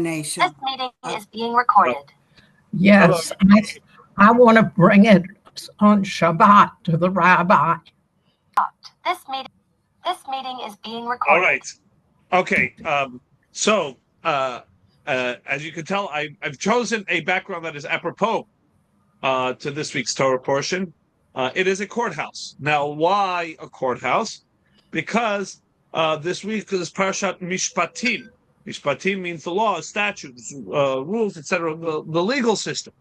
explanation. This meeting is being recorded. Yes, I want to bring it on Shabbat to the rabbi. This meeting is being recorded. All right. Okay. So, as you can tell, I've chosen a background that is apropos to this week's Torah portion. It is a courthouse. Now, why a courthouse? Because this week is Parshat Mishpatim. Mishpatim means the law, statutes, rules, etc., the legal system.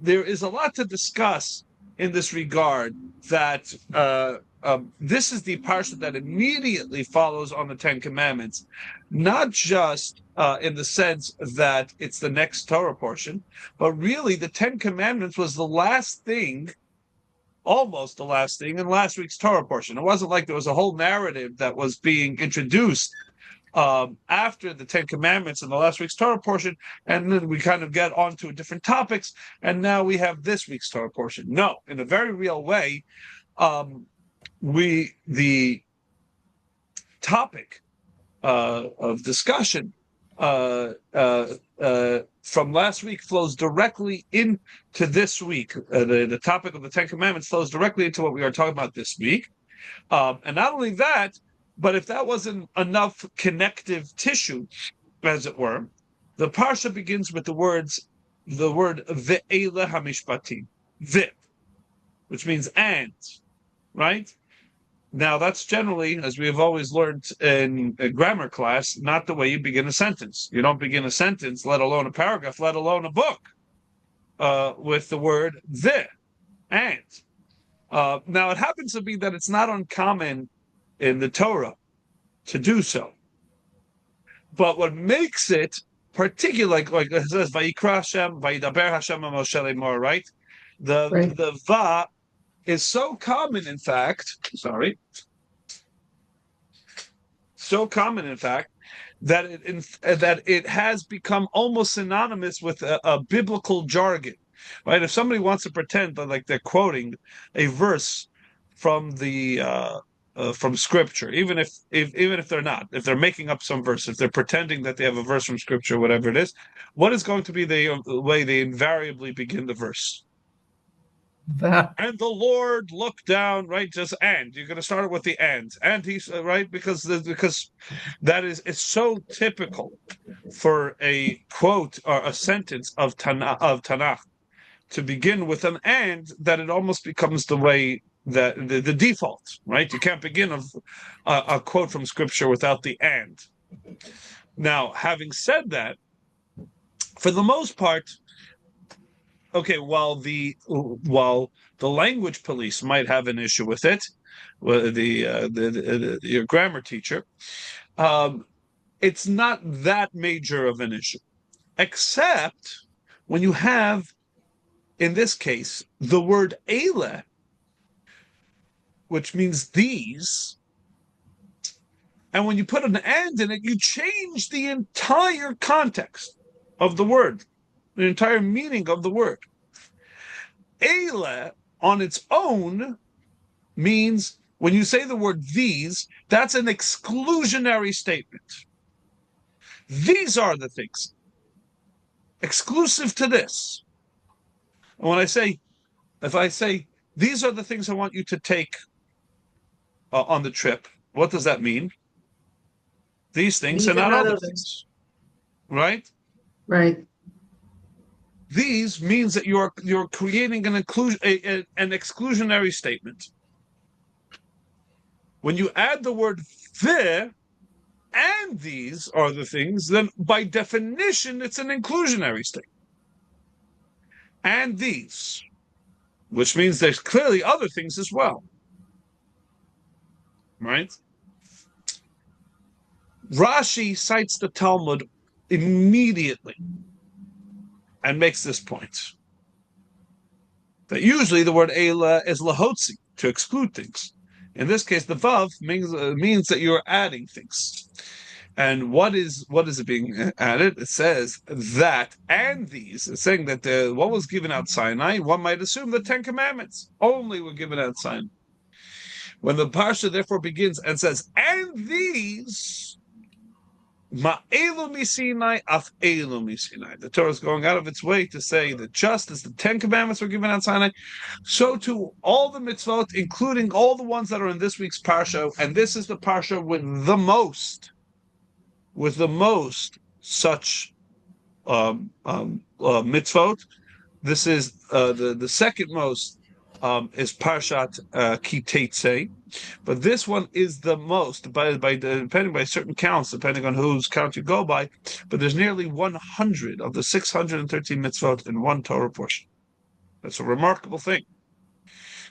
There is a lot to discuss in this regard that this is the parsha that immediately follows on the Ten Commandments, not just in the sense that it's the next Torah portion, but really the Ten Commandments was the last thing, almost the last thing in last week's Torah portion. It wasn't like there was a whole narrative that was being introduced after the Ten Commandments in the last week's Torah portion, and then we kind of get onto different topics, and now we have this week's Torah portion. No, in a very real way, the topic of discussion from last week flows directly into this week. The topic of the Ten Commandments flows directly into what we are talking about this week. And not only that, but if that wasn't enough connective tissue, as it were, the parsha begins with the word ve'ele hamishpatim, which means and, right? Now, that's generally, as we have always learned in a grammar class, not the way you begin a sentence. You don't begin a sentence, let alone a paragraph, let alone a book, with the word and. Now, it happens to be that it's not uncommon in the Torah to do so. But what makes it particular, like it says, Vayikra Hashem, Vayidaber Hashem Moshe Lemor, right? The va is so common, in fact, that it has become almost synonymous with a biblical jargon, right? If somebody wants to pretend that like they're quoting a verse from the from Scripture, even if they're not, if they're making up some verse, if they're pretending that they have a verse from Scripture, whatever it is, what is going to be the way they invariably begin the verse? And the Lord looked down, right? Just and you're going to start it with the and he's right because that is it's so typical for a quote or a sentence of Tanakh to begin with an and that it almost becomes the way that the default, right? You can't begin a quote from Scripture without the and. Now, having said that, for the most part, okay, while the language police might have an issue with it, your grammar teacher, it's not that major of an issue, except when you have, in this case, the word ele, which means these, and when you put an and in it, you change the entire context of the word, the entire meaning of the word. Ele, on its own, means, when you say the word these, that's an exclusionary statement. These are the things, exclusive to this. And if I say, these are the things I want you to take on the trip, what does that mean? These things are not other things. Right? Right. These means that you're creating an exclusionary statement. When you add the word the and these are the things, then by definition it's an inclusionary statement. And these, which means there's clearly other things as well. Right? Rashi cites the Talmud immediately and makes this point. That usually the word Eila is lahotzi, to exclude things. In this case, the vav means that you're adding things. And what is it being added? It says that and these. It's saying that what was given out Sinai, one might assume the Ten Commandments only were given out Sinai. When the parsha therefore begins and says, and these, Ma'elu misinai, af elu misinai. The Torah is going out of its way to say that just as the 10 Commandments were given on Sinai, so too all the mitzvot, including all the ones that are in this week's parsha, and this is the parsha with the most such mitzvot. This is the second most is Parshat Ki Tetzei, but this one is the most depending by certain counts, depending on whose count you go by. But there's nearly 100 of the 613 mitzvot in one Torah portion. That's a remarkable thing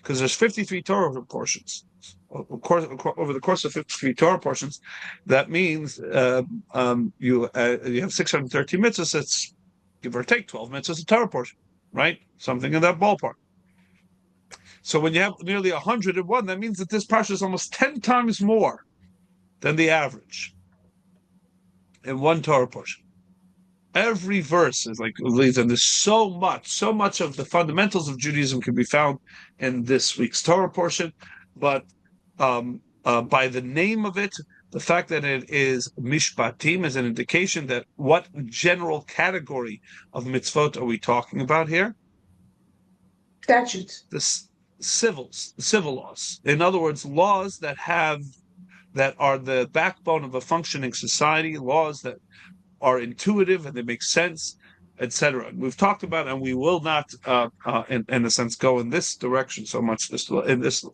because there's 53 Torah portions. Over the course of 53 Torah portions, that means you have 630 mitzvahs. That's give or take 12 mitzvahs a Torah portion, right? Something in that ballpark. So when you have nearly 101, that means that this parsha is almost 10 times more than the average in one Torah portion. Every verse is like leads, and there's so much of the fundamentals of Judaism can be found in this week's Torah portion. But by the name of it, the fact that it is Mishpatim is an indication that what general category of mitzvot are we talking about here? Statutes. This civil laws. In other words, laws that are the backbone of a functioning society, laws that are intuitive and they make sense, etc. We've talked about, and we will not, in a sense, go in this direction so much in this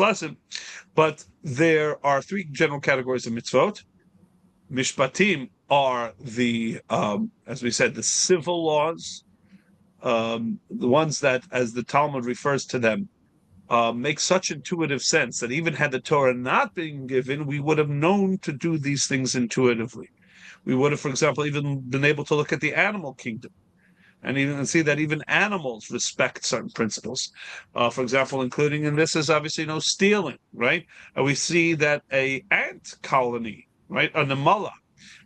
lesson. But there are three general categories of mitzvot. Mishpatim are the, as we said, the civil laws, the ones that, as the Talmud refers to them, make such intuitive sense that even had the Torah not been given, we would have known to do these things intuitively. We would have, for example, even been able to look at the animal kingdom and even see that even animals respect certain principles. For example, including in this is obviously no stealing, right? And we see that a ant colony, right, a namala,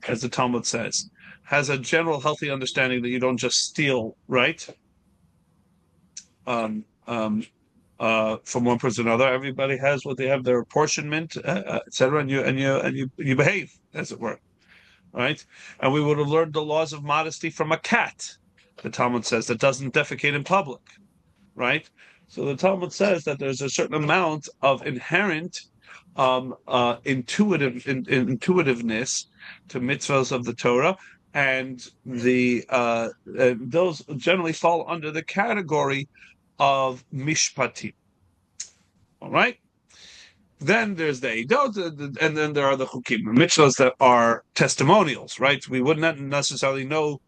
as the Talmud says, has a general healthy understanding that you don't just steal, right? From one person to another. Everybody has what they have, their apportionment, etc., and you behave, as it were, right? And we would have learned the laws of modesty from a cat. The Talmud says that doesn't defecate in public, right? So the Talmud says that there's a certain amount of inherent intuitiveness to mitzvahs of the Torah, and those generally fall under the category of mishpatim. All right. Then there's the Eidot, and then there are the Chukim, mitzvahs that are testimonials, right? We would not necessarily know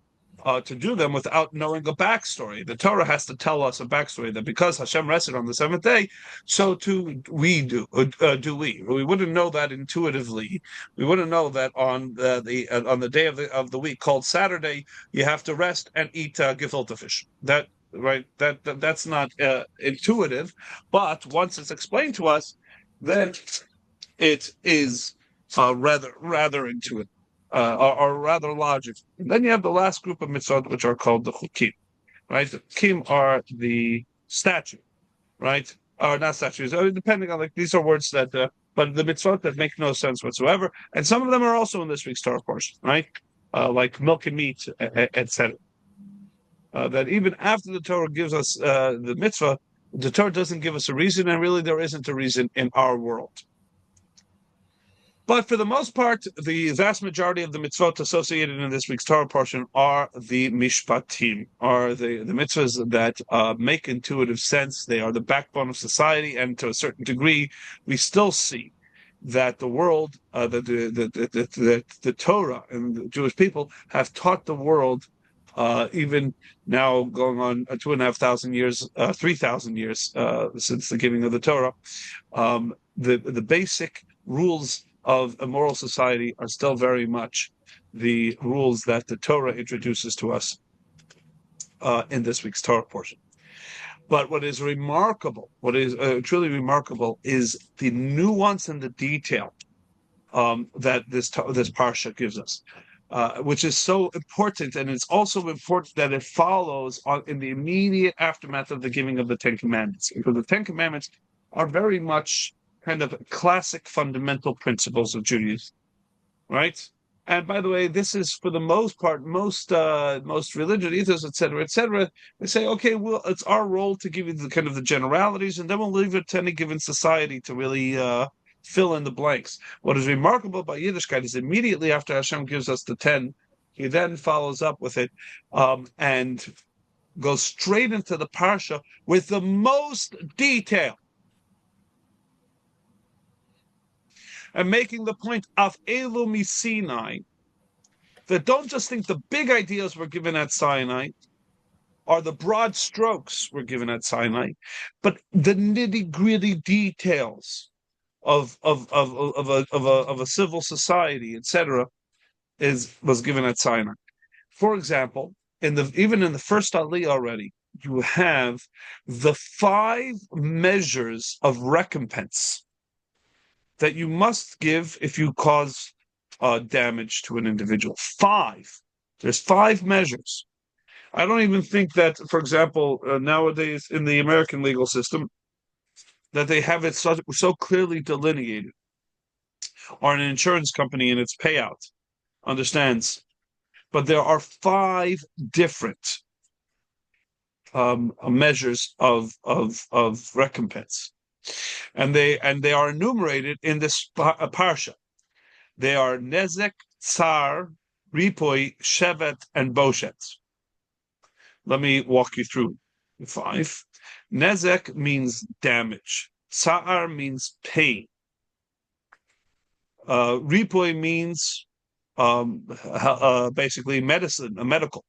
to do them without knowing a backstory. The Torah has to tell us a backstory that because Hashem rested on the seventh day, so too we do. We wouldn't know that intuitively. We wouldn't know that on the day of the week called Saturday, you have to rest and eat gefilte fish. That's not intuitive, but once it's explained to us, then it is rather intuitive. Or rather logical. And then you have the last group of mitzvot, which are called the chukim, right? The chukim are the statute, right? Or not statutes, depending on, these are words that, but the mitzvot that make no sense whatsoever. And some of them are also in this week's Torah portion, right? Like milk and meat, etc. That even after the Torah gives us the mitzvah, the Torah doesn't give us a reason, and really there isn't a reason in our world. But for the most part, the vast majority of the mitzvot associated in this week's Torah portion are the mishpatim, are the mitzvahs that make intuitive sense. They are the backbone of society, and to a certain degree, we still see that the world, the Torah and the Jewish people have taught the world, even now going on 2,500 years, 3,000 years since the giving of the Torah, the basic rules of a moral society are still very much the rules that the Torah introduces to us in this week's Torah portion. But what is remarkable, what is truly remarkable, is the nuance and the detail that this parsha gives us, which is so important. And it's also important that it follows in the immediate aftermath of the giving of the Ten Commandments, because the Ten Commandments are very much kind of classic fundamental principles of Judaism, right? And by the way, this is for the most part, most religious ethos, etc. They say, okay, well, it's our role to give you the kind of the generalities, and then we'll leave it to any given society to really fill in the blanks. What is remarkable about Yiddishkeit is immediately after Hashem gives us the 10, he then follows up with it and goes straight into the parsha with the most detail. And making the point of Elu Sinai, that don't just think the big ideas were given at Sinai, or the broad strokes were given at Sinai, but the nitty-gritty details of a civil society, etc., was given at Sinai. For example, even in the first Aliyah already, you have the 5 measures of recompense that you must give if you cause damage to an individual. 5. There's 5 measures. I don't even think that, for example, nowadays in the American legal system, that they have it so clearly delineated, or an insurance company in its payout understands. But there are 5 different measures of recompense, and they are enumerated in this parsha. They are nezek, tsar, ripoi, shevet, and boshet. Let me walk you through the 5. Nezek means damage. Tsar means pain. Ripoi means basically medicine, a medical.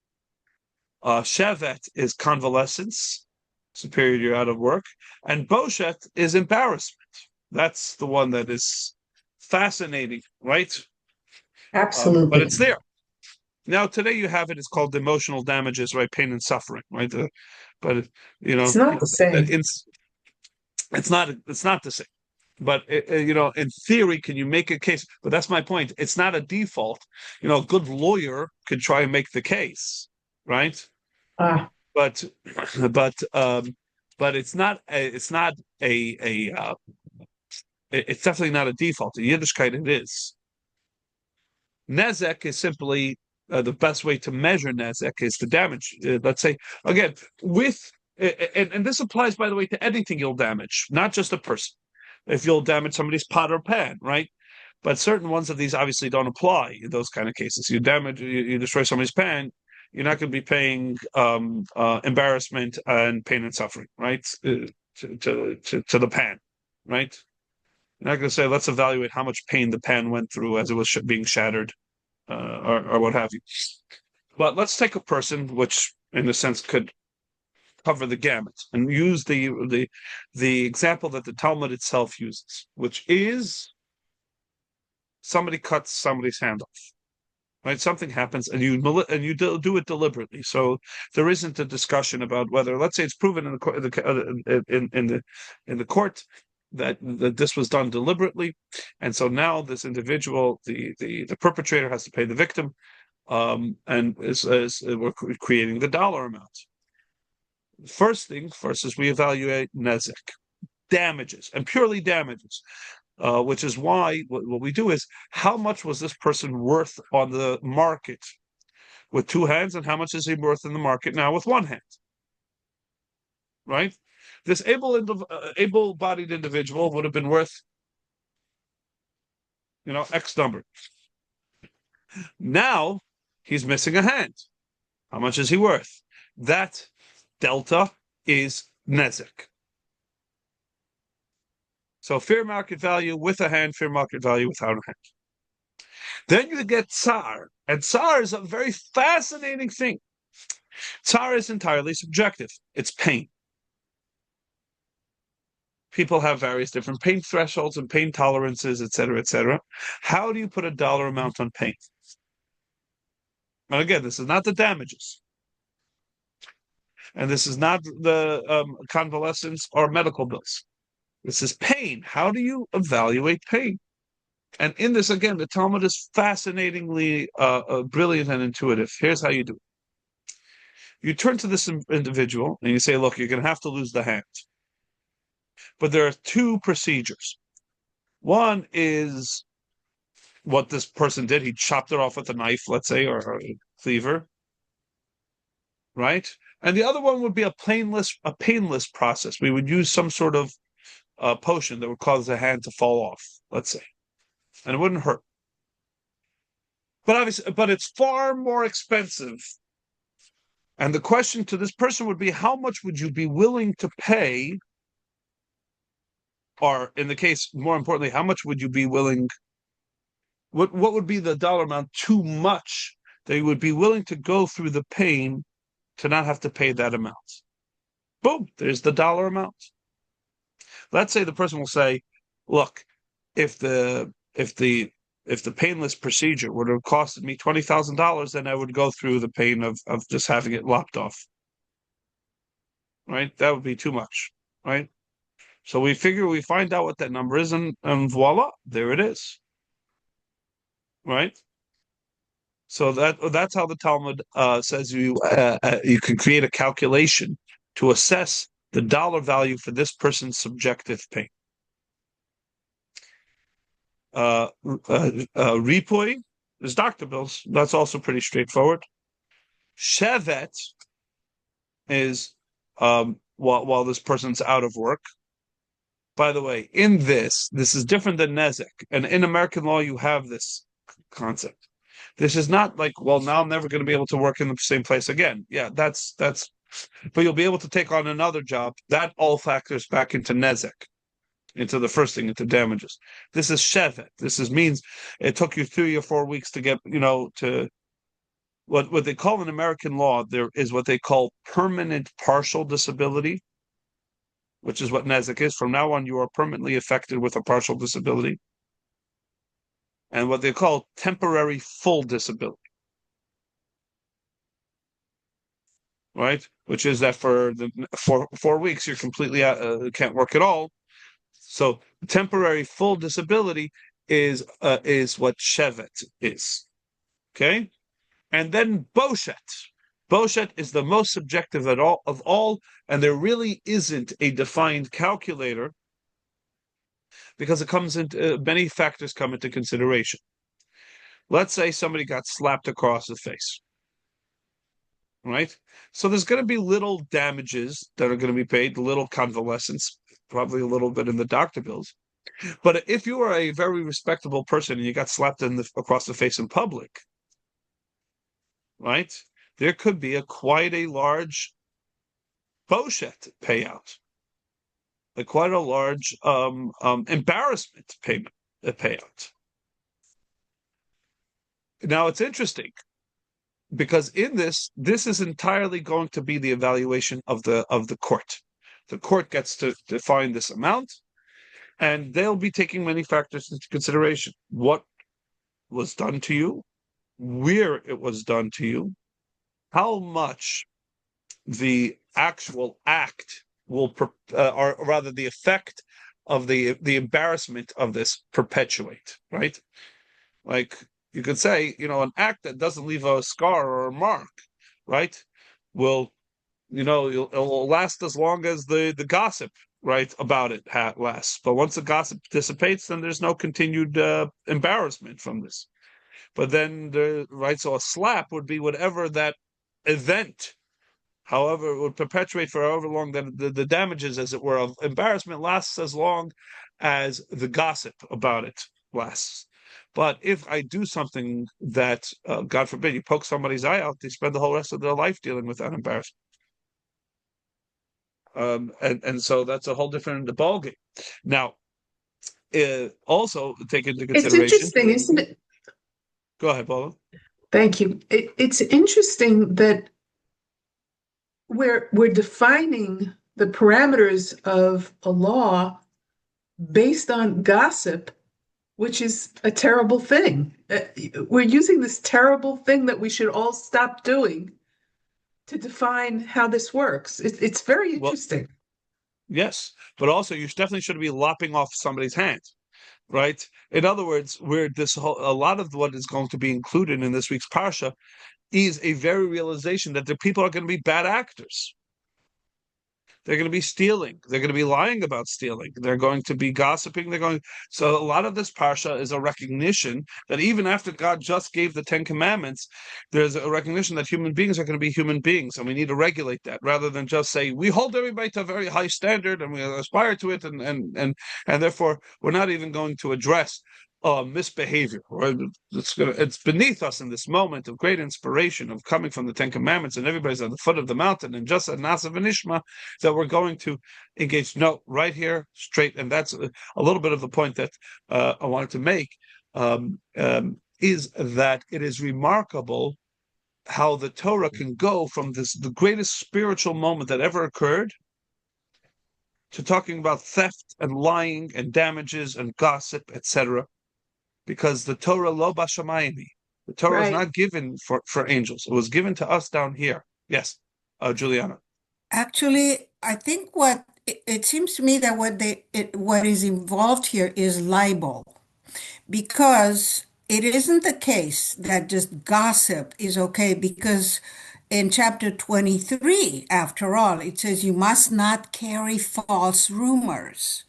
Shevet is convalescence, superior you're out of work, and boshet is embarrassment. That's the one that is fascinating, right? Absolutely. But it's there. Now today you have it. It's called emotional damages, right? Pain and suffering, right? But It's not the same. It's not the same. But in theory, can you make a case? But that's my point. It's not a default. A good lawyer could try and make the case, right? But it's not it's definitely not a default. In Yiddishkeit, it is. Nezek is simply the best way to measure nezek is the damage. Let's say again and this applies, by the way, to anything you'll damage, not just a person. If you'll damage somebody's pot or pan, right? But certain ones of these obviously don't apply in those kind of cases. You destroy somebody's pan, you're not going to be paying embarrassment and pain and suffering, right? To the pan, right? You're not going to say, let's evaluate how much pain the pan went through as it was being shattered, or what have you. But let's take a person, which in a sense could cover the gamut, and use the example that the Talmud itself uses, which is somebody cuts somebody's hand off. Right, something happens, and you do it deliberately. So there isn't a discussion about whether, let's say, it's proven in the court that this was done deliberately, and so now this individual, the perpetrator, has to pay the victim, and we're creating the dollar amount. First thing first is we evaluate nezek, damages, and purely damages. Which is why what we do is, how much was this person worth on the market with 2 hands, and how much is he worth in the market now with 1 hand? Right? This able-bodied individual would have been worth, X number. Now he's missing a hand. How much is he worth? That delta is nezek. So fair market value with a hand, fair market value without a hand. Then you get tsar, and tsar is a very fascinating thing. Tsar is entirely subjective. It's pain. People have various different pain thresholds and pain tolerances, etc., etc. How do you put a dollar amount on pain? And again, this is not the damages. And this is not the convalescence or medical bills. This is pain. How do you evaluate pain? And in this, again, the Talmud is fascinatingly brilliant and intuitive. Here's how you do it. You turn to this individual and you say, look, you're going to have to lose the hand. But there are 2 procedures. One is what this person did. He chopped it off with a knife, let's say, or a cleaver, right? And the other one would be a painless process. We would use some sort of potion that would cause the hand to fall off, let's say, and it wouldn't hurt. But obviously, but it's far more expensive. And the question to this person would be, how much would you be willing to pay? Or in the case, more importantly, how much would you be willing? What would be the dollar amount too much that you would be willing to go through the pain to not have to pay that amount? Boom, there's the dollar amount. Let's say the person will say, look, if the painless procedure would have costed me $20,000, then I would go through the pain of just having it lopped off. Right? That would be too much, right? So we find out what that number is, and voila, there it is. Right? So that's how the Talmud says you can create a calculation to assess the dollar value for this person's subjective pain. Ripui is doctor bills. That's also pretty straightforward. Shevet is while this person's out of work. By the way, in this is different than nezek, and in American law you have this concept. This is not like, well, now I'm never going to be able to work in the same place again. Yeah, that's, but you'll be able to take on another job. That all factors back into nezek, into the first thing, into damages. This is shevet. Means it took you 3 or 4 weeks to get, to what they call in American law. There is what they call permanent partial disability, which is what nezek is. From now on, you are permanently affected with a partial disability. And what they call temporary full disability, right? Which is that for 4 weeks you're completely can't work at all. So temporary full disability is what shevet is, okay? And then boshet. Boshet is the most subjective of all, and there really isn't a defined calculator, because it comes into many factors come into consideration. Let's say somebody got slapped across the face, right? So there's going to be little damages that are going to be paid, little convalescence, probably a little bit in the doctor bills. But if you are a very respectable person and you got slapped across the face in public, right? There could be quite a large boshet payout, quite a large embarrassment payout. Now it's interesting because in this is entirely going to be the evaluation of the court. The court gets to define this amount, and they'll be taking many factors into consideration. What was done to you, where it was done to you, how much the actual act will, or rather the effect of the embarrassment of this perpetuate, right? Like you could say, an act that doesn't leave a scar or a mark, right, will, it'll last as long as the gossip, right, about it lasts. But once the gossip dissipates, then there's no continued embarrassment from this. But then, so a slap would be whatever that event, however, it would perpetuate for however long that the damages, as it were, of embarrassment lasts as long as the gossip about it lasts. But if I do something that, God forbid, you poke somebody's eye out, they spend the whole rest of their life dealing with that embarrassment. And so that's a whole different ballgame. Now, also take into consideration. It's interesting, isn't it? Go ahead, Paula. Thank you. It's interesting that we're defining the parameters of a law based on gossip, which is a terrible thing. We're using this terrible thing that we should all stop doing to define how this works. It's very interesting. Well, yes, but also you definitely shouldn't be lopping off somebody's hand, right? In other words, a lot of what is going to be included in this week's parsha is a very realization that the people are going to be bad actors. They're going to be stealing. They're going to be lying about stealing. They're going to be gossiping. So a lot of this parsha is a recognition that even after God just gave the Ten Commandments, there's a recognition that human beings are going to be human beings, and we need to regulate that rather than just say we hold everybody to a very high standard and we aspire to it, and therefore we're not even going to address misbehavior. Or it's beneath us in this moment of great inspiration of coming from the Ten Commandments, and everybody's at the foot of the mountain, and just a Nasav and Ishma that we're going to engage. No, right here, straight, and that's a little bit of the point that I wanted to make. Is that it is remarkable how the Torah can go from the greatest spiritual moment that ever occurred to talking about theft and lying and damages and gossip, etc. Because the Torah lo bashamayim, the Torah is not given for angels. It was given to us down here. Yes, Juliana. Actually, I think it seems to me that what is involved here is libel, because it isn't the case that just gossip is okay, because in chapter 23, after all, it says you must not carry false rumors.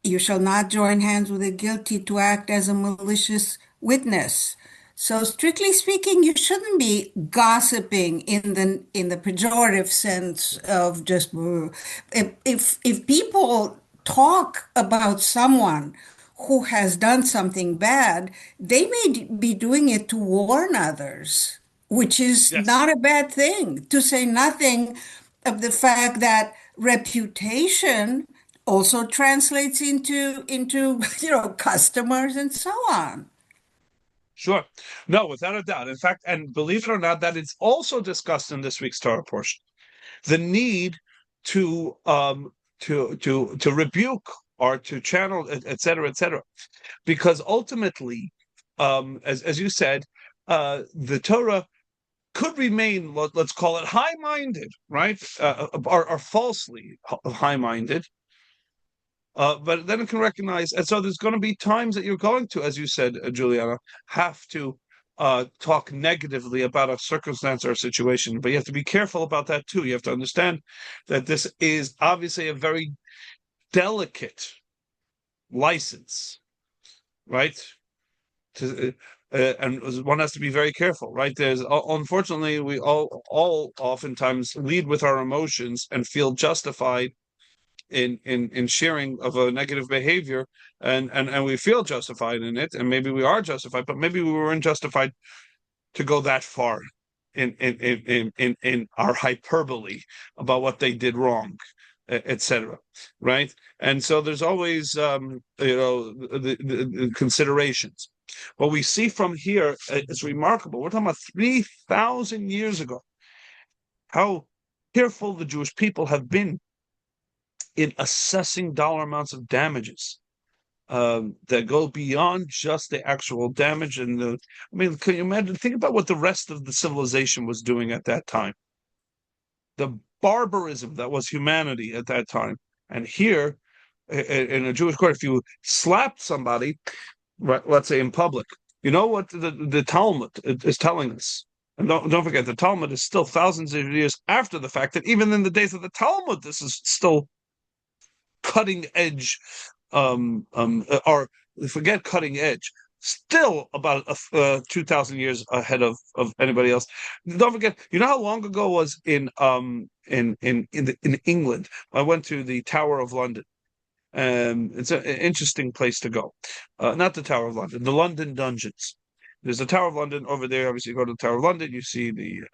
You shall not join hands with the guilty to act as a malicious witness. So strictly speaking, you shouldn't be gossiping in the pejorative sense of just if people talk about someone who has done something bad, they may be doing it to warn others, which is not a bad thing, to say nothing of the fact that reputation also translates into customers and so on. Sure. No, without a doubt. In fact, and believe it or not, that it's also discussed in this week's Torah portion. The need to rebuke or to channel, et cetera, because ultimately, as you said, the Torah could remain, let's call it high-minded, right, or falsely high-minded. But then it can recognize, and so there's going to be times that you're going to, as you said, Juliana, have to talk negatively about a circumstance or a situation. But you have to be careful about that too. You have to understand that this is obviously a very delicate license, right? And one has to be very careful, right? Unfortunately, we all oftentimes lead with our emotions and feel justified in sharing of a negative behavior, and we feel justified in it, and maybe we are justified, but maybe we weren't justified to go that far in our hyperbole about what they did wrong, etc. Right? And so there's always the considerations. What we see from here is remarkable. We're talking about 3,000 years ago. How careful the Jewish people have been in assessing dollar amounts of damages that go beyond just the actual damage. And can you imagine? Think about what the rest of the civilization was doing at that time. The barbarism that was humanity at that time. And here, in a Jewish court, if you slapped somebody, right, let's say in public, you know what the Talmud is telling us? And don't forget, the Talmud is still thousands of years after the fact, that even in the days of the Talmud, this is still cutting edge, or forget cutting edge, still about 2,000 years ahead of anybody else. Don't forget, you know how long ago it was in England? I went to the Tower of London. It's an interesting place to go. Not the Tower of London, the London Dungeons. There's the Tower of London over there. Obviously, you go to the Tower of London, you see the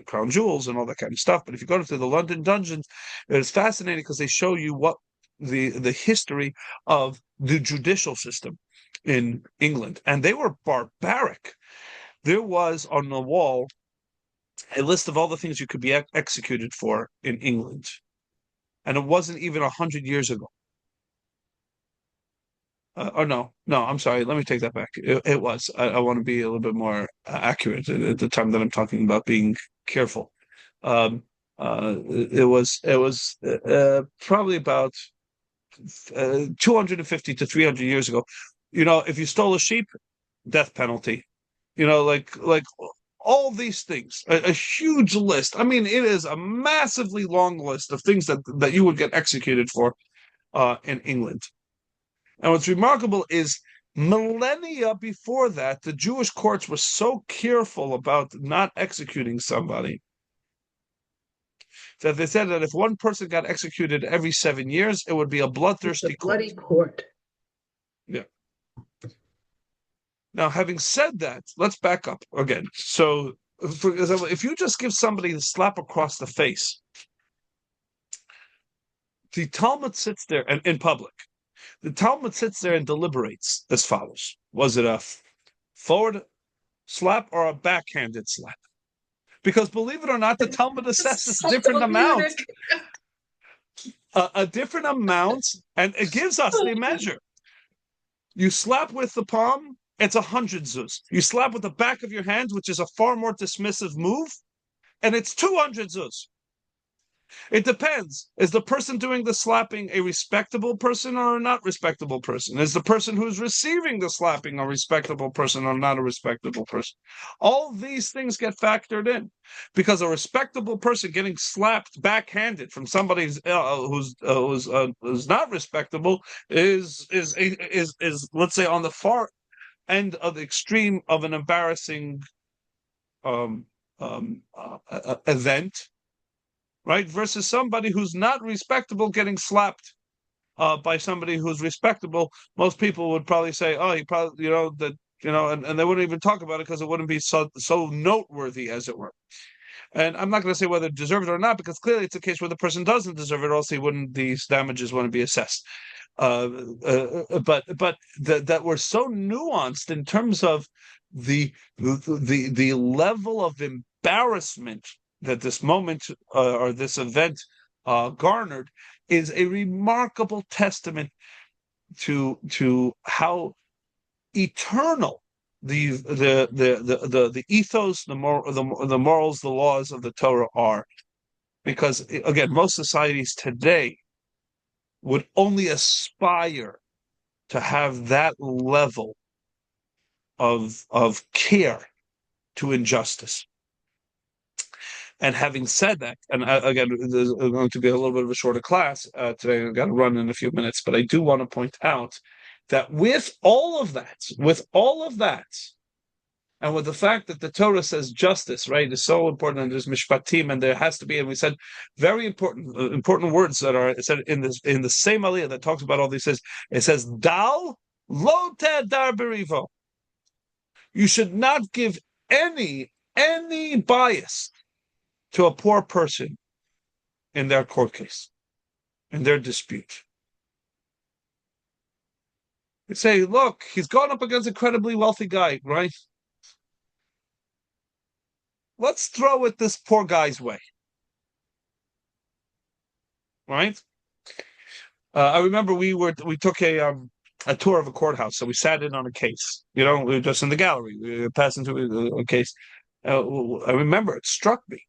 crown jewels and all that kind of stuff. But if you go to the London Dungeons, it's fascinating because they show you what the history of the judicial system in England, and they were barbaric. There was on the wall a list of all the things you could be executed for in England, and it wasn't even 100 years ago. No, I'm sorry. Let me take that back. It was. I want to be a little bit more accurate at the time that I'm talking about being careful. It was probably about 250 to 300 years ago. If you stole a sheep, death penalty. Like all these things, a huge list. I mean, it is a massively long list of things that you would get executed for in England. And what's remarkable is millennia before that, the Jewish courts were so careful about not executing somebody that they said that if one person got executed every 7 years, it would be a bloodthirsty bloody court. court. Yeah. Now, having said that, let's back up again. So, for example, if you just give somebody a slap across the face, the Talmud sits there, and in public, the Talmud sits there and deliberates as follows. Was it a forward slap or a backhanded slap? Because believe it or not, the Talmud assesses different amounts. A different amount, and it gives us the measure. You slap with the palm, it's 100 zuz. You slap with the back of your hand, which is a far more dismissive move, and it's 200 zuz. It depends. Is the person doing the slapping a respectable person or a not respectable person? Is the person who's receiving the slapping a respectable person or not a respectable person? All these things get factored in because a respectable person getting slapped backhanded from somebody who's not respectable is let's say on the far end of the extreme of an embarrassing event. Right, versus somebody who's not respectable getting slapped by somebody who's respectable. Most people would probably say, "Oh, he probably, and they wouldn't even talk about it because it wouldn't be so noteworthy, as it were." And I'm not going to say whether it deserves it or not, because clearly it's a case where the person doesn't deserve it, or else these damages wouldn't be assessed. But that we're so nuanced in terms of the level of embarrassment that this moment or this event garnered is a remarkable testament to how eternal the ethos, the morals, the laws of the Torah are. Because again, most societies today would only aspire to have that level of care to injustice. And having said that, and again, there's going to be a little bit of a shorter class today. I've got to run in a few minutes, but I do want to point out that with all of that, and with the fact that the Torah says justice, right, is so important, and there's Mishpatim, and there has to be, and we said very important words that are said in the same aliyah that talks about all these. It says Dal lo tedar berivo. You should not give any bias to a poor person in their court case, in their dispute. You say, look, he's gone up against an incredibly wealthy guy, right? Let's throw it this poor guy's way. Right? I remember we took a tour of a courthouse, so we sat in on a case. We were just in the gallery. We were passing through a case. I remember it struck me.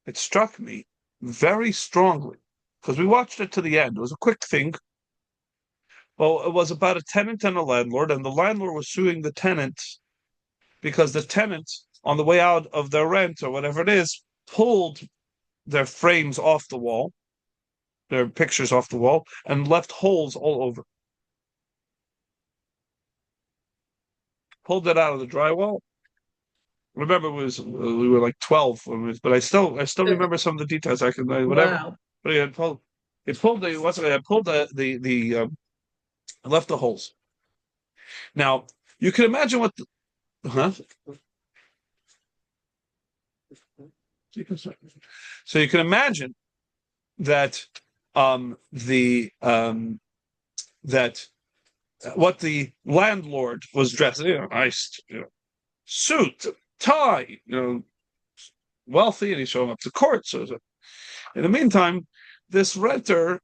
It struck me very strongly because we watched it to the end. It was a quick thing. Well, it was about a tenant and a landlord, and the landlord was suing the tenant because the tenant, on the way out of their rent or whatever it is, pulled their frames off the wall, their pictures off the wall, and left holes all over. Pulled it out of the drywall. Remember, we were like 12, but I still remember some of the details. Whatever. Wow. But he pulled the left the holes. Now you can imagine what. So you can imagine that that what the landlord was dressed, nice, suit, tie, wealthy, and he's showing up to court. So in the meantime, this renter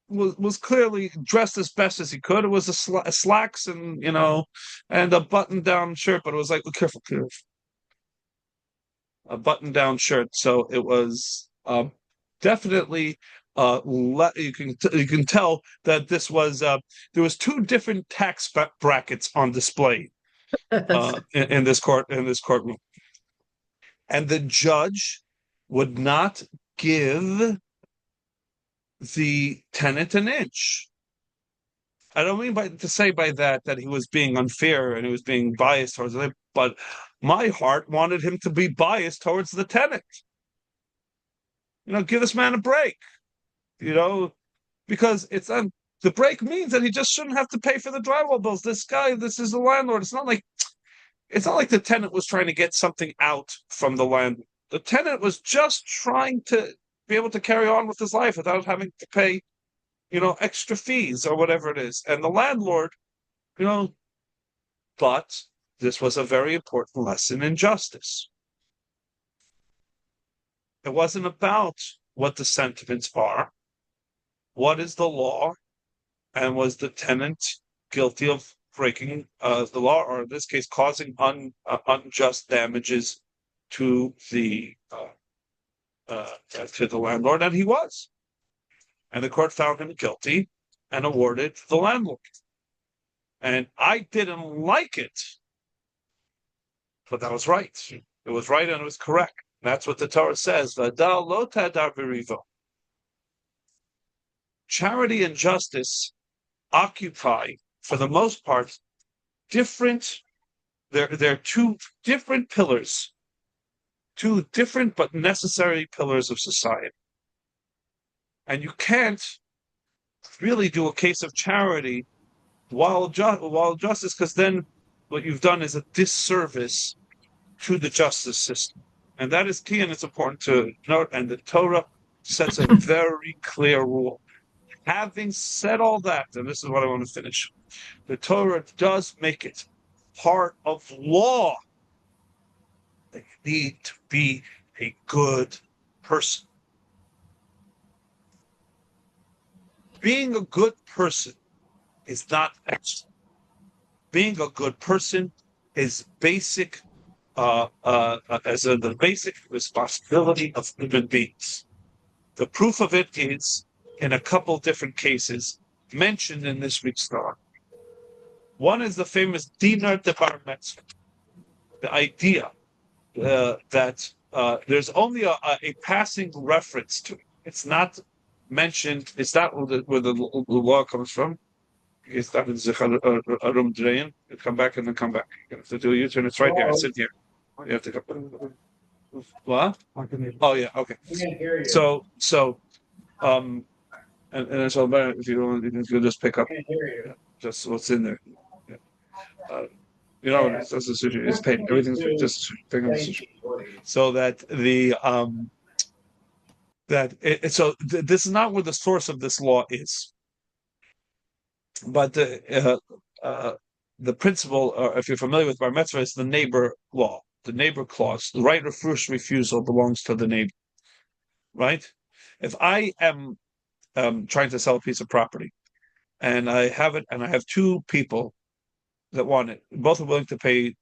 was clearly dressed as best as he could. It was a slacks and and a button-down shirt, but it was like, careful, a button-down shirt. So it was definitely you can tell that this was there was two different tax brackets on display in this courtroom. and the judge would not give the tenant an inch. I don't mean to say by that he was being unfair and he was being biased towards it, but my heart wanted him to be biased towards the tenant. Give this man a break. Because the break means that he just shouldn't have to pay for the drywall bills. This is the landlord. It's not like the tenant was trying to get something out from the landlord. The tenant was just trying to be able to carry on with his life without having to pay, extra fees or whatever it is. And the landlord, but this was a very important lesson in justice. It wasn't about what the sentiments are. What is the law? And was the tenant guilty of breaking the law, or in this case, causing unjust damages to the landlord? And he was. And the court found him guilty and awarded the landlord. And I didn't like it, but that was right. It was right and it was correct. That's what the Torah says. Charity and justice occupy, for the most part, they're two different pillars, two different but necessary pillars of society. And you can't really do a case of charity while justice, because then what you've done is a disservice to the justice system. And that is key, and it's important to note. And the Torah sets a very clear rule. Having said all that, and this is what I want to finish, the Torah does make it part of law that you need to be a good person. Being a good person is not extra. Being a good person is basic, the basic responsibility of human beings. The proof of it is in a couple different cases mentioned in this week's Torah. One is the famous dinar de bar mitzvah, the idea that there's only a passing reference to it. It's not mentioned. It's not where the law comes from. You come back and then come back. You have to do a U-turn. It's right here. Sit here. You have to go. What? Oh yeah. Okay. So and it's all better if you don't. You can just pick up just what's in there. Yeah. It's just a sushi. It's paid. Everything's just pick up the sushi. So that this is not where the source of this law is. But the principle, if you're familiar with bar mitzvah, is the neighbor law, the neighbor clause. The right of first refusal belongs to the neighbor, right? If I am trying to sell a piece of property, and I have it, and I have two people that want it, both are willing to pay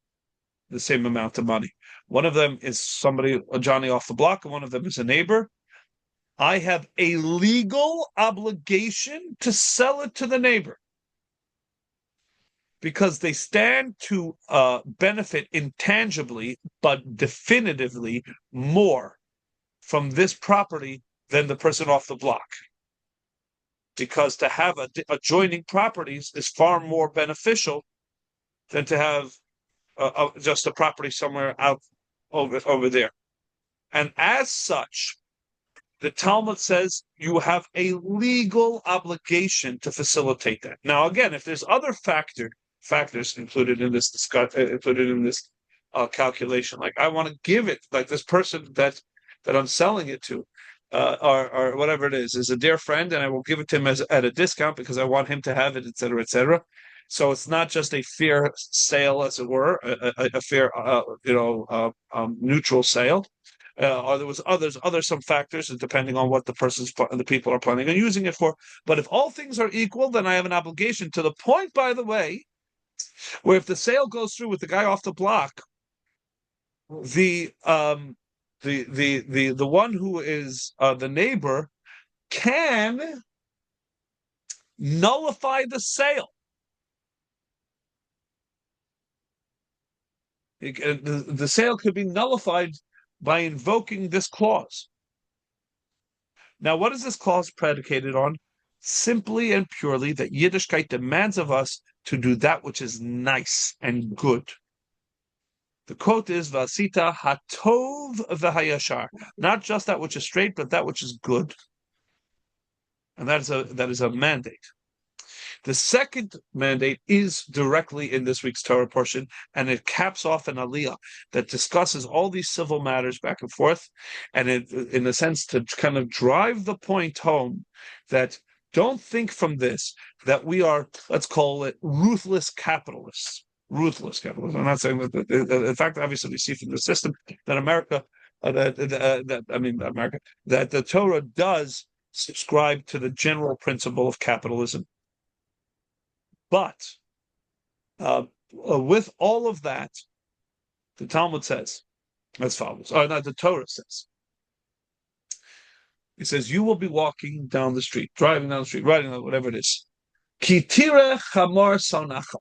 the same amount of money. One of them is somebody, a Johnny off the block, and one of them is a neighbor. I have a legal obligation to sell it to the neighbor, because they stand to benefit intangibly but definitively more from this property than the person off the block. Because to have adjoining properties is far more beneficial than to have just a property somewhere out over there. And as such, the Talmud says you have a legal obligation to facilitate that. Now, again, if there's other factors included in this calculation, like I want to give it, like this person that I'm selling it to, or whatever it is a dear friend, and I will give it to him at a discount because I want him to have it, etc., etc. So it's not just a fair sale, as it were, a fair, neutral sale. Or there was some factors, depending on what the people are planning on using it for. But if all things are equal, then I have an obligation, to the point, by the way, where if the sale goes through with the guy off the block, the one who is the neighbor can nullify the sale. The sale could be nullified by invoking this clause. Now, what is this clause predicated on? Simply and purely that Yiddishkeit demands of us to do that which is nice and good. The quote is, Vasita hatov v'hayashar, not just that which is straight, but that which is good. And that is a mandate. The second mandate is directly in this week's Torah portion, and it caps off an aliyah that discusses all these civil matters back and forth, and it, in a sense, to kind of drive the point home that don't think from this that we are, let's call it, ruthless capitalists. Ruthless capitalists. I'm not saying that. In fact, obviously, we see from the system that America, that the Torah does subscribe to the general principle of capitalism. But with all of that, the Talmud says as follows, or not, the Torah says. It says, you will be walking down the street, driving down the street, riding down, whatever it is. Kitire chamar saunacha.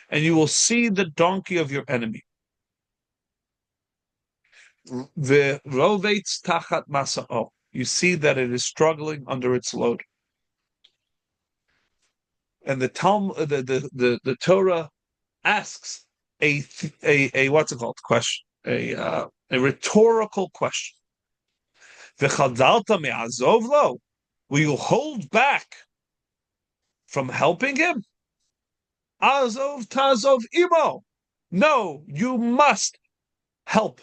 And you will see the donkey of your enemy. V'rovetz tachat masa'o. You see that it is struggling under its load. And the Talmud, the Torah asks a what's it called question, a rhetorical question. V'chadalta me'azov lo. Will you hold back from helping him? Azov tazov imo. No, you must help.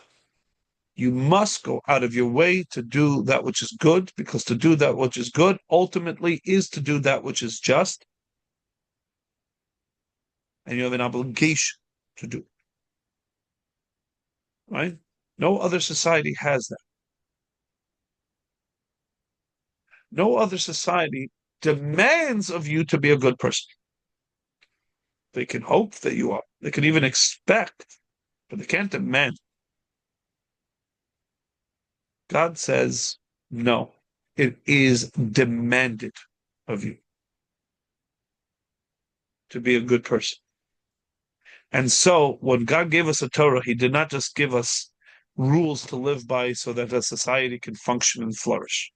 You must go out of your way to do that which is good, because to do that which is good ultimately is to do that which is just. And you have an obligation to do it. Right? No other society has that. No other society demands of you to be a good person. They can hope that you are. They can even expect, but they can't demand. God says, no, it is demanded of you to be a good person. And so when God gave us a Torah, he did not just give us rules to live by so that a society can function and flourish.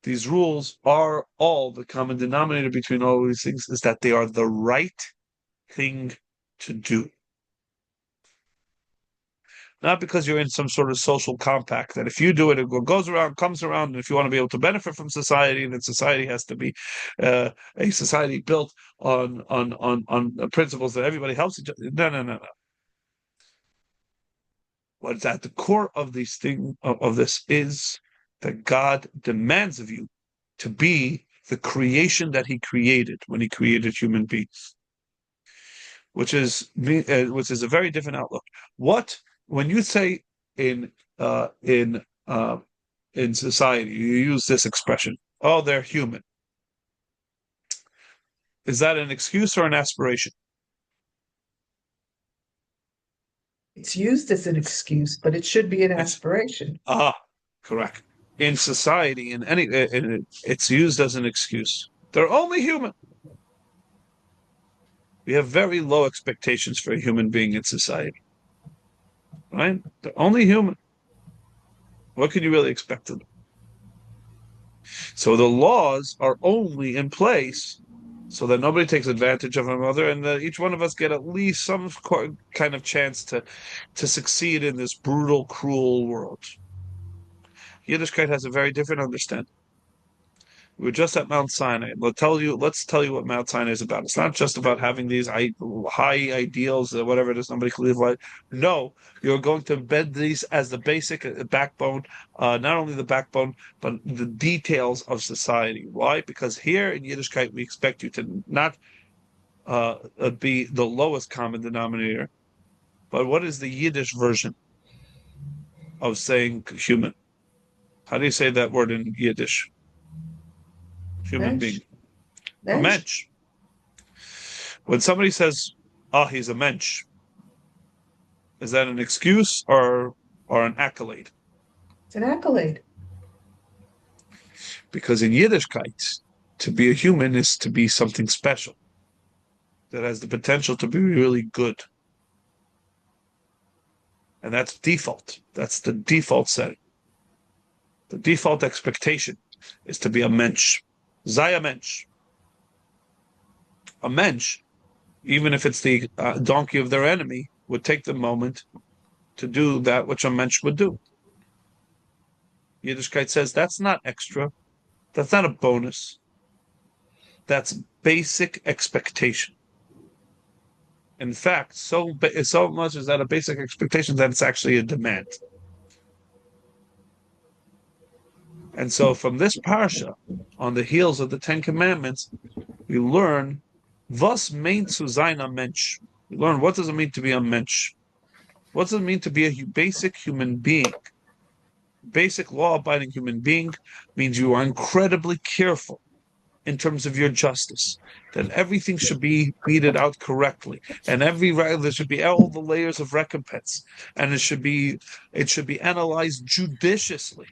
These rules are all, the common denominator between all of these things is that they are the right thing to do. Not because you're in some sort of social compact that if you do it, it goes around, comes around, and if you want to be able to benefit from society, then society has to be a society built on principles that everybody helps each other. No. What's at the core of these of this is that God demands of you to be the creation that he created when he created human beings, which is a very different outlook. When you say in society, you use this expression, oh, they're human. Is that an excuse or an aspiration? It's used as an excuse, but it should be an aspiration. Correct. In society, it's used as an excuse. They're only human. We have very low expectations for a human being in society. Right? They're only human. What can you really expect of them? So the laws are only in place so that nobody takes advantage of another, and that each one of us get at least some kind of chance to succeed in this brutal, cruel world. Yiddishkeit has a very different understanding. We were just at Mount Sinai. Let's tell you what Mount Sinai is about. It's not just about having these high ideals, or whatever it is somebody can live like. No, you're going to embed these as the basic backbone, not only the backbone, but the details of society. Why? Because here in Yiddishkeit, we expect you to not be the lowest common denominator, but what is the Yiddish version of saying human? How do you say that word in Yiddish? Human being. A mensch. When somebody says, oh, he's a mensch, is that an excuse or an accolade? It's an accolade. Because in Yiddishkeit, to be a human is to be something special that has the potential to be really good. And that's default. That's the default setting. The default expectation is to be a mensch. Zaya mensch. A mensch, even if it's the donkey of their enemy, would take the moment to do that which a mensch would do. Yiddishkeit says that's not extra. That's not a bonus. That's basic expectation. In fact, so much is that a basic expectation that it's actually a demand. And so from this parsha, on the heels of the Ten Commandments, we learn was meint zu sein a Mensch. We learn what does it mean to be a Mensch. What does it mean to be a basic human being? Basic law-abiding human being means you are incredibly careful in terms of your justice, that everything should be meted out correctly, and there should be all the layers of recompense, and it should be analyzed judiciously.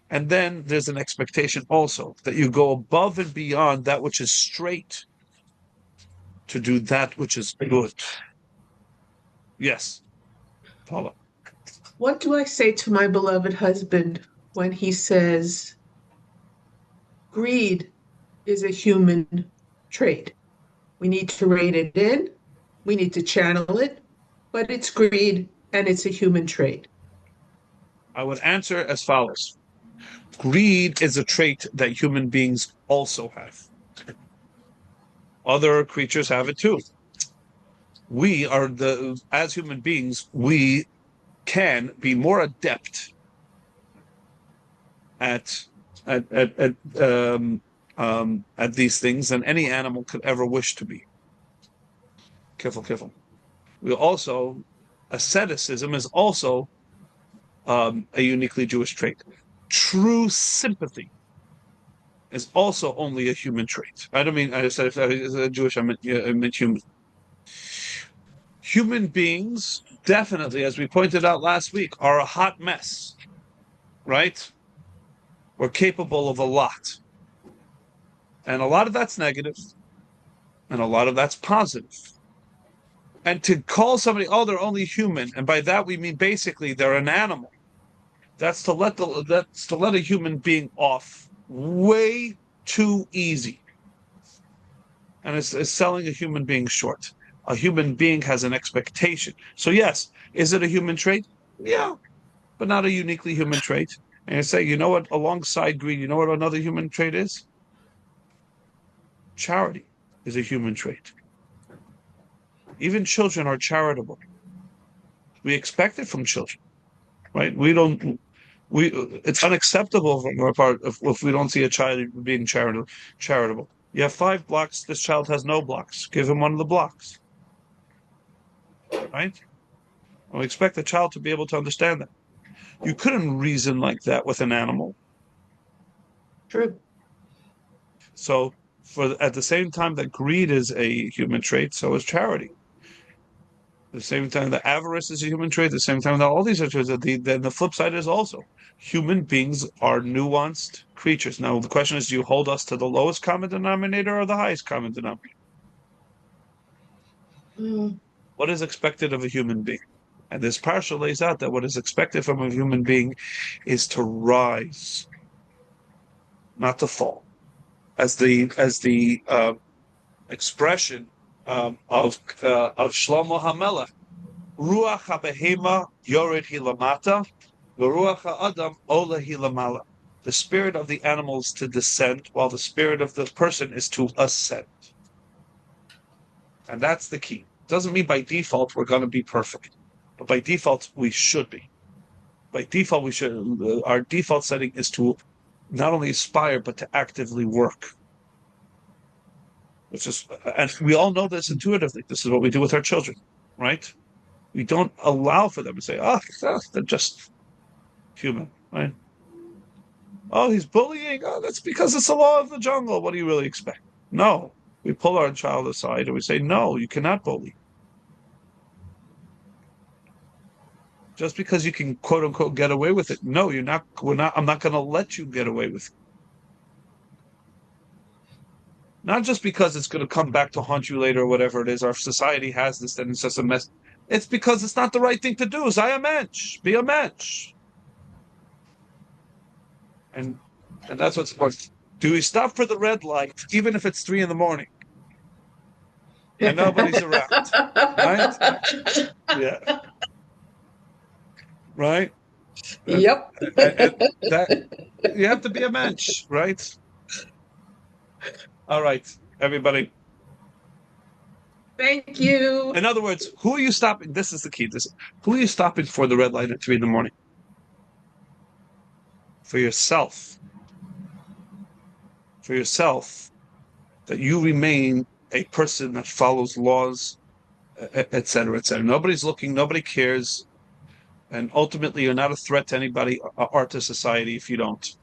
And then there's an expectation also that you go above and beyond that which is straight to do that which is good. Yes, Paula. What do I say to my beloved husband when he says, greed is a human trait? We need to rein it in, we need to channel it, but it's greed and it's a human trait. I would answer as follows. Greed is a trait that human beings also have. Other creatures have it too. As human beings, we can be more adept at these things than any animal could ever wish to be. Careful. Asceticism is also a uniquely Jewish trait. True sympathy is also only a human trait. I don't mean I said if I was Jewish, I meant human. Human beings, definitely, as we pointed out last week, are a hot mess, right? We're capable of a lot. And a lot of that's negative, and a lot of that's positive. And to call somebody, oh, they're only human, and by that we mean basically they're an animal. That's to let a human being off way too easy. And it's selling a human being short. A human being has an expectation. So yes, is it a human trait? Yeah, but not a uniquely human trait. And I say, you know what, alongside greed, you know what another human trait is? Charity is a human trait. Even children are charitable. We expect it from children, right? It's unacceptable from our part if we don't see a child being charitable. You have 5 blocks, this child has no blocks. Give him one of the blocks. Right? We expect the child to be able to understand that. You couldn't reason like that with an animal. True. So at the same time that greed is a human trait, so is charity. At the same time that avarice is a human trait, at the same time that all these are traits, then the flip side is also human beings are nuanced creatures. Now the question is, do you hold us to the lowest common denominator or the highest common denominator? What is expected of a human being? And this parsha lays out that what is expected from a human being is to rise, not to fall. As the expression of Shlomo HaMelech, Ruach HaBehema Yored Hilamata, Ruach HaAdam Ola Hilamala. The spirit of the animals to descend, while the spirit of the person is to ascend. And that's the key. Doesn't mean by default we're going to be perfect, but by default we should be. By default our default setting is to not only aspire but to actively work. And we all know this intuitively. This is what we do with our children, right? We don't allow for them to say, "Oh, they're just human," right? Oh, he's bullying. Oh, that's because it's the law of the jungle. What do you really expect? No, we pull our child aside and we say, "No, you cannot bully." Just because you can quote unquote get away with it. No, you're not. I'm not going to let you get away with it. Not just because it's going to come back to haunt you later or whatever it is. Our society has this, and it's just a mess. It's because it's not the right thing to do. Say a mensch. Be a mensch. And that's what's important. Do we stop for the red light, even if it's 3 a.m. and nobody's around? Right? Yeah. Right? Yep. And that you have to be a mensch, right? All right, everybody. Thank you. In other words, who are you stopping? This is the key. Who are you stopping for the red light at 3 a.m? For yourself. For yourself, that you remain a person that follows laws, etc., etc. Nobody's looking, nobody cares, and ultimately you're not a threat to anybody or to society if you don't.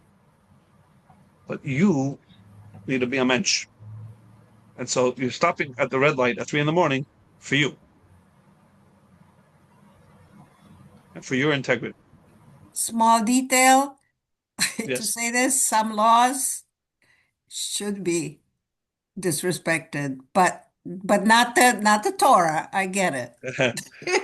But you need to be a mensch. And so you're stopping at the red light at 3 a.m. for you. And for your integrity. Small detail to Yes. say this, some laws should be disrespected, but not the Torah. I get it.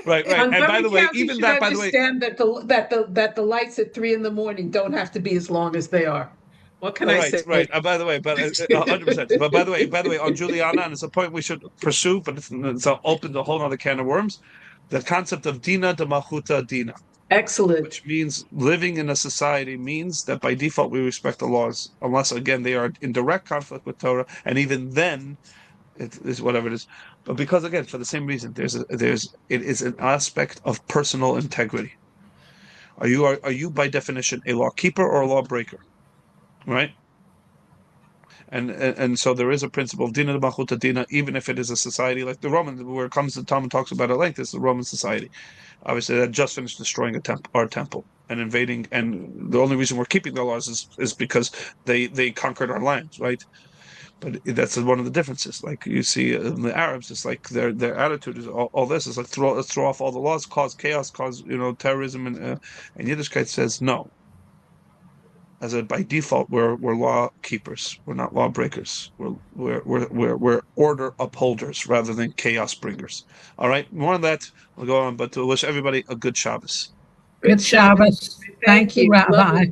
Right. And by Montgomery the way, County even should that, by the way, understand that the lights at 3 a.m. don't have to be as long as they are. What can I say? right. By the way, but 100%. But by the way, on Juliana, and it's a point we should pursue, but it's open to a whole other can of worms. The concept of dina de malchuta dina, Excellent. which means living in a society means that by default we respect the laws, unless again they are in direct conflict with Torah, and even then it is whatever it is. But because again, for the same reason, it is an aspect of personal integrity. Are you by definition a law keeper or a law breaker? Right? And so there is a principle of dina de dina, even if it is a society like the Roman, where it comes to Talmud talks about at length, it's the Roman society. Obviously, that just finished destroying our temple and invading, and the only reason we're keeping the laws is because they conquered our lands, right? But that's one of the differences. Like you see in the Arabs, it's like their attitude is all this is like let's throw off all the laws, cause chaos, cause terrorism, and Yiddishkeit says no. As a by default, we're law keepers. We're not law breakers. We're order upholders rather than chaos bringers. All right, more on that. We'll go on, but to wish everybody a good Shabbos. Good Shabbos. Thank you, Rabbi.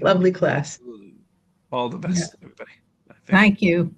Lovely class. All the best, everybody. Thank you.